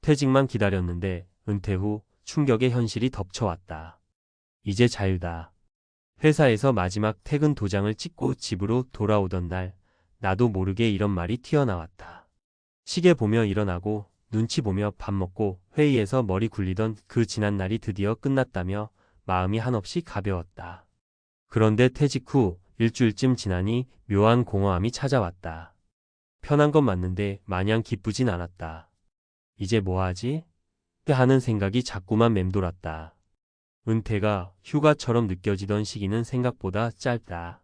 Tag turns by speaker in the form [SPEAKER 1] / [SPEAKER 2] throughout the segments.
[SPEAKER 1] 퇴직만 기다렸는데 은퇴 후 충격의 현실이 덮쳐왔다. 이제 자유다. 회사에서 마지막 퇴근 도장을 찍고 집으로 돌아오던 날, 나도 모르게 이런 말이 튀어나왔다. 시계 보며 일어나고 눈치 보며 밥 먹고 회의에서 머리 굴리던 그 지난 날이 드디어 끝났다며 마음이 한없이 가벼웠다. 그런데 퇴직 후 일주일쯤 지나니 묘한 공허함이 찾아왔다. 편한 건 맞는데 마냥 기쁘진 않았다. 이제 뭐하지? 하는 생각이 자꾸만 맴돌았다. 은퇴가 휴가처럼 느껴지던 시기는 생각보다 짧다.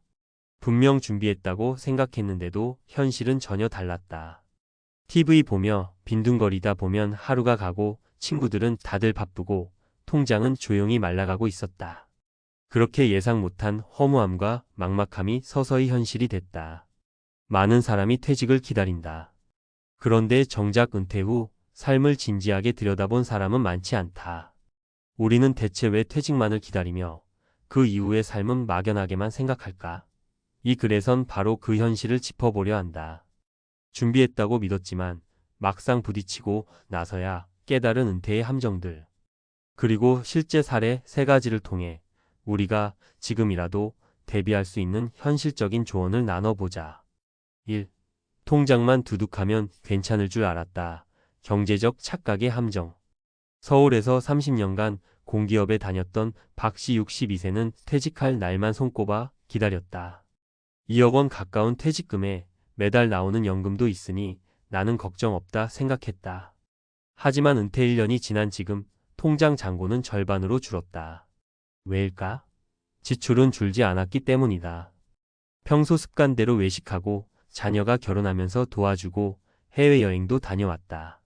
[SPEAKER 1] 분명 준비했다고 생각했는데도 현실은 전혀 달랐다. TV 보며 빈둥거리다 보면 하루가 가고 친구들은 다들 바쁘고 통장은 조용히 말라가고 있었다. 그렇게 예상 못한 허무함과 막막함이 서서히 현실이 됐다. 많은 사람이 퇴직을 기다린다. 그런데 정작 은퇴 후 삶을 진지하게 들여다본 사람은 많지 않다. 우리는 대체 왜 퇴직만을 기다리며 그 이후의 삶은 막연하게만 생각할까? 이 글에선 바로 그 현실을 짚어보려 한다. 준비했다고 믿었지만 막상 부딪히고 나서야 깨달은 은퇴의 함정들. 그리고 실제 사례 3가지를 통해 우리가 지금이라도 대비할 수 있는 현실적인 조언을 나눠보자. 1. 통장만 두둑하면 괜찮을 줄 알았다. 경제적 착각의 함정. 서울에서 30년간 공기업에 다녔던 박씨 62세는 퇴직할 날만 손꼽아 기다렸다. 2억 원 가까운 퇴직금에 매달 나오는 연금도 있으니 나는 걱정 없다 생각했다. 하지만 은퇴 1년이 지난 지금 통장 잔고는 절반으로 줄었다. 왜일까? 지출은 줄지 않았기 때문이다. 평소 습관대로 외식하고 자녀가 결혼하면서 도와주고 해외여행도 다녀왔다.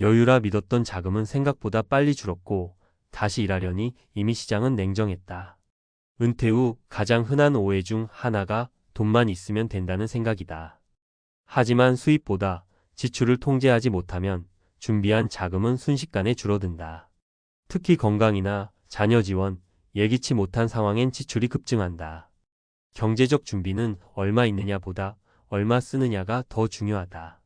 [SPEAKER 1] 여유라 믿었던 자금은 생각보다 빨리 줄었고 다시 일하려니 이미 시장은 냉정했다. 은퇴 후 가장 흔한 오해 중 하나가 돈만 있으면 된다는 생각이다. 하지만 수입보다 지출을 통제하지 못하면 준비한 자금은 순식간에 줄어든다. 특히 건강이나 자녀 지원, 예기치 못한 상황엔 지출이 급증한다. 경제적 준비는 얼마 있느냐보다 얼마 쓰느냐가 더 중요하다.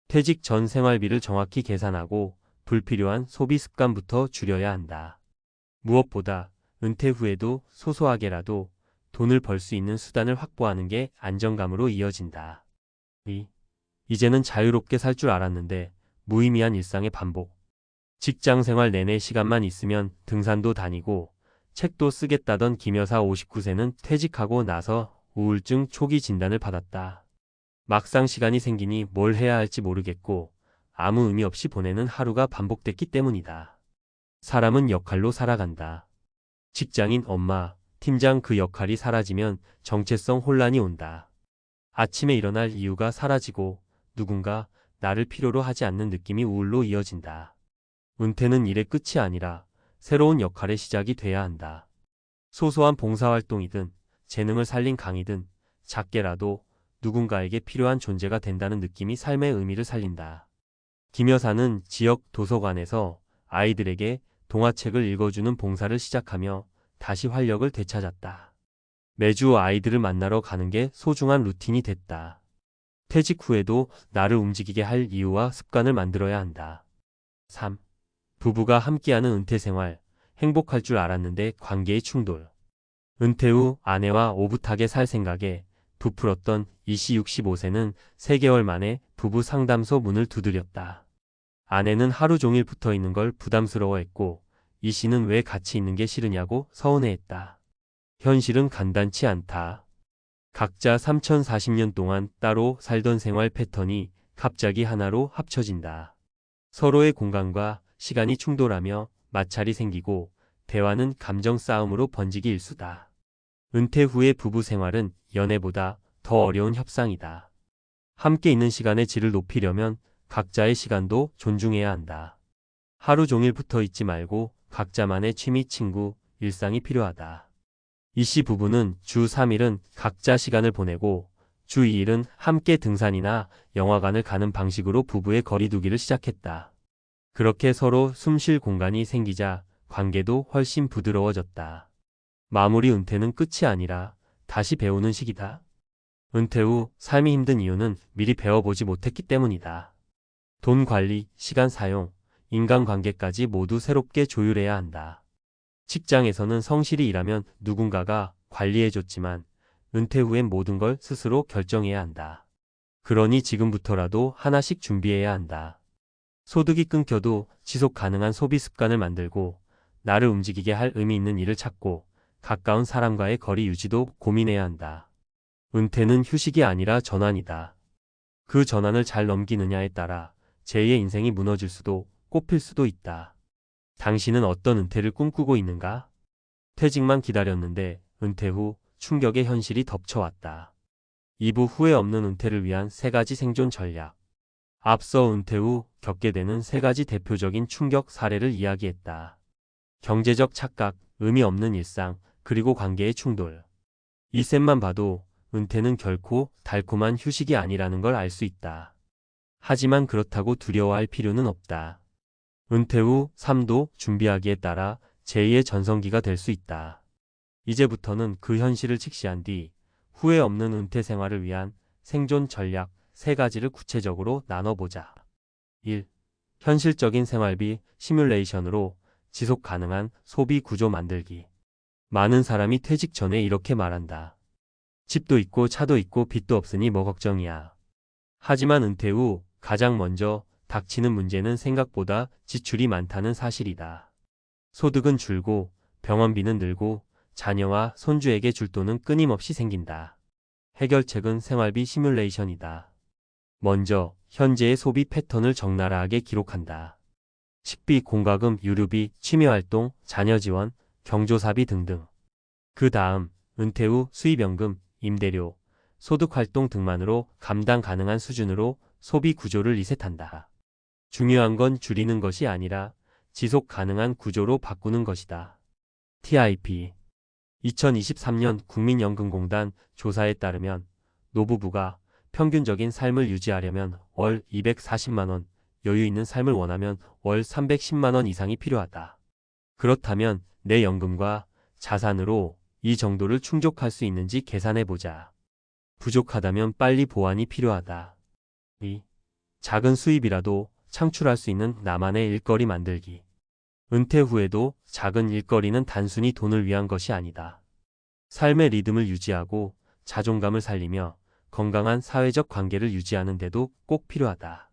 [SPEAKER 1] 퇴직 전 생활비를 정확히 계산하고 불필요한 소비 습관부터 줄여야 한다. 무엇보다 은퇴 후에도 소소하게라도 돈을 벌 수 있는 수단을 확보하는 게 안정감으로 이어진다. 2. 이제는 자유롭게 살 줄 알았는데 무의미한 일상의 반복. 직장 생활 내내 시간만 있으면 등산도 다니고 책도 쓰겠다던 김 여사 59세는 퇴직하고 나서 우울증 초기 진단을 받았다. 막상 시간이 생기니 뭘 해야 할지 모르겠고 아무 의미 없이 보내는 하루가 반복됐기 때문이다. 사람은 역할로 살아간다. 직장인 엄마, 팀장 그 역할이 사라지면 정체성 혼란이 온다. 아침에 일어날 이유가 사라지고 누군가 나를 필요로 하지 않는 느낌이 우울로 이어진다. 은퇴는 일의 끝이 아니라 새로운 역할의 시작이 돼야 한다. 소소한 봉사활동이든 재능을 살린 강의든 작게라도 누군가에게 필요한 존재가 된다는 느낌이 삶의 의미를 살린다. 김 여사는 지역 도서관에서 아이들에게 동화책을 읽어주는 봉사를 시작하며 다시 활력을 되찾았다. 매주 아이들을 만나러 가는 게 소중한 루틴이 됐다. 퇴직 후에도 나를 움직이게 할 이유와 습관을 만들어야 한다. 3. 부부가 함께하는 은퇴 생활, 행복할 줄 알았는데 관계의 충돌. 은퇴 후 아내와 오붓하게 살 생각에 부풀었던 이씨 65세는 3개월 만에 부부 상담소 문을 두드렸다. 아내는 하루 종일 붙어 있는 걸 부담스러워했고 이씨는 왜 같이 있는 게 싫으냐고 서운해했다. 현실은 간단치 않다. 각자 3040년 동안 따로 살던 생활 패턴이 갑자기 하나로 합쳐진다. 서로의 공간과 시간이 충돌하며 마찰이 생기고 대화는 감정 싸움으로 번지기 일쑤다. 은퇴 후의 부부 생활은 연애보다 더 어려운 협상이다. 함께 있는 시간의 질을 높이려면 각자의 시간도 존중해야 한다. 하루 종일 붙어 있지 말고 각자만의 취미, 친구, 일상이 필요하다. 이씨 부부는 주 3일은 각자 시간을 보내고 주 2일은 함께 등산이나 영화관을 가는 방식으로 부부의 거리두기를 시작했다. 그렇게 서로 숨쉴 공간이 생기자 관계도 훨씬 부드러워졌다. 마무리 은퇴는 끝이 아니라 다시 배우는 시기다. 은퇴 후 삶이 힘든 이유는 미리 배워보지 못했기 때문이다. 돈 관리, 시간 사용, 인간관계까지 모두 새롭게 조율해야 한다. 직장에서는 성실히 일하면 누군가가 관리해줬지만 은퇴 후엔 모든 걸 스스로 결정해야 한다. 그러니 지금부터라도 하나씩 준비해야 한다. 소득이 끊겨도 지속 가능한 소비 습관을 만들고 나를 움직이게 할 의미 있는 일을 찾고 가까운 사람과의 거리 유지도 고민해야 한다. 은퇴는 휴식이 아니라 전환이다. 그 전환을 잘 넘기느냐에 따라 제2의 인생이 무너질 수도 꽃필 수도 있다. 당신은 어떤 은퇴를 꿈꾸고 있는가? 퇴직만 기다렸는데 은퇴 후 충격의 현실이 덮쳐왔다. 2부 후회 없는 은퇴를 위한 3가지 생존 전략. 앞서 은퇴 후 겪게 되는 3가지 대표적인 충격 사례를 이야기했다. 경제적 착각, 의미 없는 일상, 그리고 관계의 충돌. 이 셋만 봐도 은퇴는 결코 달콤한 휴식이 아니라는 걸 알 수 있다. 하지만 그렇다고 두려워할 필요는 없다. 은퇴 후 삶도 준비하기에 따라 제2의 전성기가 될 수 있다. 이제부터는 그 현실을 직시한 뒤 후회 없는 은퇴 생활을 위한 생존 전략 3가지를 구체적으로 나눠보자. 1. 현실적인 생활비 시뮬레이션으로 지속 가능한 소비 구조 만들기. 많은 사람이 퇴직 전에 이렇게 말한다. 집도 있고 차도 있고 빚도 없으니 뭐 걱정이야. 하지만 은퇴 후 가장 먼저 닥치는 문제는 생각보다 지출이 많다는 사실이다. 소득은 줄고 병원비는 늘고 자녀와 손주에게 줄 돈은 끊임없이 생긴다. 해결책은 생활비 시뮬레이션이다. 먼저 현재의 소비 패턴을 적나라하게 기록한다. 식비, 공과금, 유류비, 취미활동, 자녀 지원, 경조사비 등등. 그 다음 은퇴 후 수입연금, 임대료, 소득활동 등만으로 감당 가능한 수준으로 소비 구조를 리셋한다. 중요한 건 줄이는 것이 아니라 지속 가능한 구조로 바꾸는 것이다. TIP 2023년 국민연금공단 조사에 따르면 노부부가 평균적인 삶을 유지하려면 월 240만원, 여유 있는 삶을 원하면 월 310만원 이상이 필요하다. 그렇다면 내 연금과 자산으로 이 정도를 충족할 수 있는지 계산해보자. 부족하다면 빨리 보완이 필요하다. 2. 작은 수입이라도 창출할 수 있는 나만의 일거리 만들기. 은퇴 후에도 작은 일거리는 단순히 돈을 위한 것이 아니다. 삶의 리듬을 유지하고 자존감을 살리며 건강한 사회적 관계를 유지하는 데도 꼭 필요하다.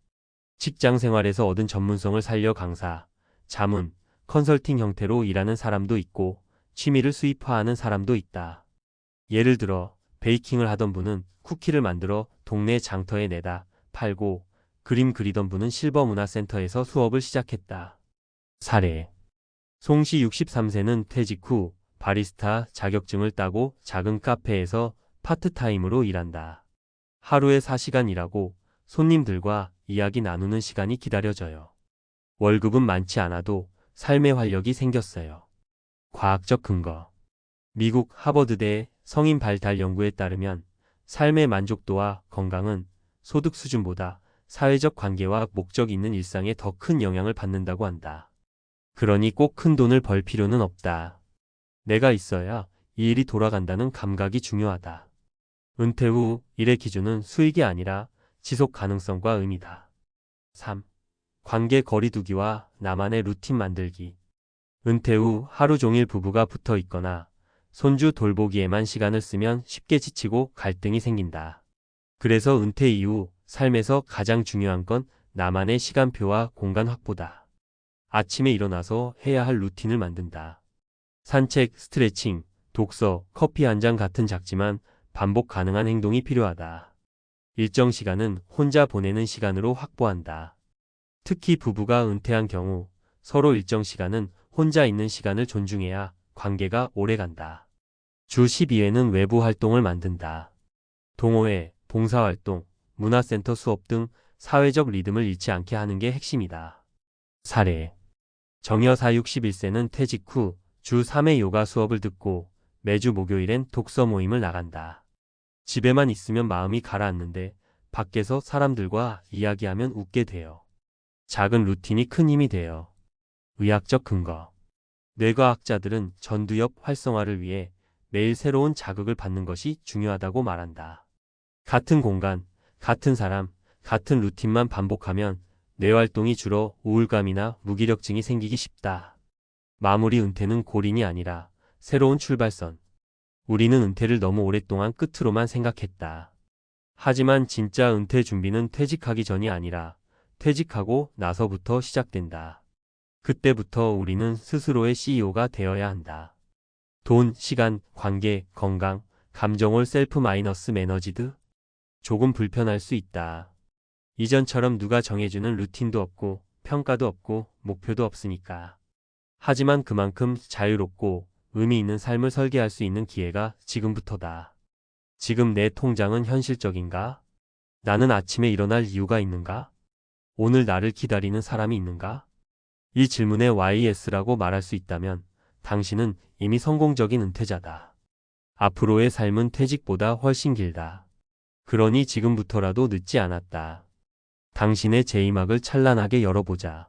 [SPEAKER 1] 직장 생활에서 얻은 전문성을 살려 강사, 자문, 컨설팅 형태로 일하는 사람도 있고 취미를 수입화하는 사람도 있다. 예를 들어 베이킹을 하던 분은 쿠키를 만들어 동네 장터에 내다 팔고 그림 그리던 분은 실버문화센터에서 수업을 시작했다. 사례. 송씨 63세는 퇴직 후 바리스타 자격증을 따고 작은 카페에서 파트타임으로 일한다. 하루에 4시간 일하고 손님들과 이야기 나누는 시간이 기다려져요. 월급은 많지 않아도 삶의 활력이 생겼어요. 과학적 근거. 미국 하버드대 성인 발달 연구에 따르면 삶의 만족도와 건강은 소득 수준보다 사회적 관계와 목적 있는 일상에 더 큰 영향을 받는다고 한다. 그러니 꼭 큰 돈을 벌 필요는 없다. 내가 있어야 이 일이 돌아간다는 감각이 중요하다. 은퇴 후 일의 기준은 수익이 아니라 지속 가능성과 의미다. 3. 관계 거리두기와 나만의 루틴 만들기. 은퇴 후 하루 종일 부부가 붙어 있거나 손주 돌보기에만 시간을 쓰면 쉽게 지치고 갈등이 생긴다. 그래서 은퇴 이후 삶에서 가장 중요한 건 나만의 시간표와 공간 확보다. 아침에 일어나서 해야 할 루틴을 만든다. 산책, 스트레칭, 독서, 커피 한 잔 같은 작지만 반복 가능한 행동이 필요하다. 일정 시간은 혼자 보내는 시간으로 확보한다. 특히 부부가 은퇴한 경우 서로 일정 시간은 혼자 있는 시간을 존중해야 관계가 오래간다. 주 12회는 외부 활동을 만든다. 동호회, 봉사활동, 문화센터 수업 등 사회적 리듬을 잃지 않게 하는 게 핵심이다. 사례. 정여사 61세는 퇴직 후 주 3회 요가 수업을 듣고 매주 목요일엔 독서 모임을 나간다. 집에만 있으면 마음이 가라앉는데 밖에서 사람들과 이야기하면 웃게 돼요. 작은 루틴이 큰 힘이 돼요. 의학적 근거. 뇌과학자들은 전두엽 활성화를 위해 매일 새로운 자극을 받는 것이 중요하다고 말한다. 같은 공간, 같은 사람, 같은 루틴만 반복하면 뇌활동이 줄어 우울감이나 무기력증이 생기기 쉽다. 마무리 은퇴는 골인이 아니라 새로운 출발선. 우리는 은퇴를 너무 오랫동안 끝으로만 생각했다. 하지만 진짜 은퇴 준비는 퇴직하기 전이 아니라 퇴직하고 나서부터 시작된다. 그때부터 우리는 스스로의 CEO가 되어야 한다. 돈, 시간, 관계, 건강, 감정을 셀프 마이너스 매너지드? 조금 불편할 수 있다. 이전처럼 누가 정해주는 루틴도 없고 평가도 없고 목표도 없으니까. 하지만 그만큼 자유롭고 의미 있는 삶을 설계할 수 있는 기회가 지금부터다. 지금 내 통장은 현실적인가? 나는 아침에 일어날 이유가 있는가? 오늘 나를 기다리는 사람이 있는가? 이 질문에 YS라고 말할 수 있다면 당신은 이미 성공적인 은퇴자다. 앞으로의 삶은 퇴직보다 훨씬 길다. 그러니 지금부터라도 늦지 않았다. 당신의 제2막을 찬란하게 열어보자.